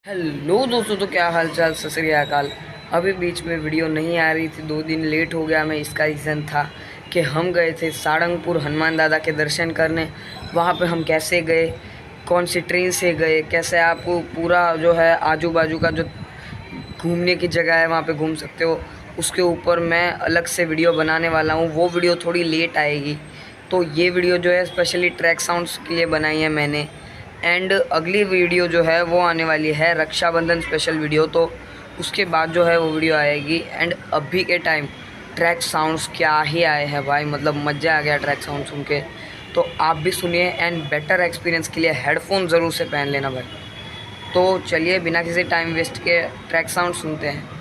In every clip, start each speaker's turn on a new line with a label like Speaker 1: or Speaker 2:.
Speaker 1: Hello दोस्तों, तो क्या हाल चाल, सत श्री अकाल। अभी बीच में वीडियो नहीं आ रही थी, 2 दिन लेट हो गया मैं। इसका रीज़न था कि हम गए थे सारंगपुर हनुमान दादा के दर्शन करने। वहाँ पे हम कैसे गए, कौन सी ट्रेन से गए, कैसे आपको पूरा जो है आजू बाजू का जो घूमने की जगह है वहाँ पे घूम सकते हो, उसके ऊपर मैं अलग से वीडियो बनाने वाला हूँ। वो वीडियो थोड़ी लेट आएगी, तो ये वीडियो जो है स्पेशली ट्रैक साउंड्स के लिए बनाई है मैंने। एंड अगली वीडियो जो है वो आने वाली है रक्षाबंधन स्पेशल वीडियो, तो उसके बाद जो है वो वीडियो आएगी। एंड अभी के टाइम ट्रैक साउंड्स क्या ही आए हैं भाई, मतलब मज़ा आ गया ट्रैक साउंड सुन के। तो आप भी सुनिए एंड बेटर एक्सपीरियंस के लिए हेडफोन ज़रूर से पहन लेना भाई। तो चलिए बिना किसी टाइम वेस्ट के ट्रैक साउंड सुनते हैं।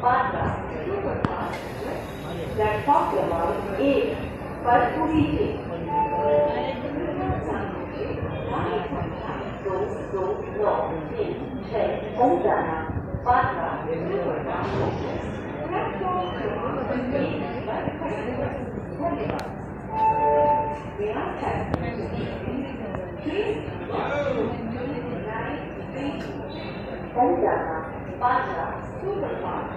Speaker 2: पात्रा प्लेटफॉर्म क्रमांक 1 पर पूरी थी 22936 ओमदाना पात्रा प्लेटफॉर्म क्रमांक 1 पर धन्यवाद। ओमदाना पात्रा सुपरफास्ट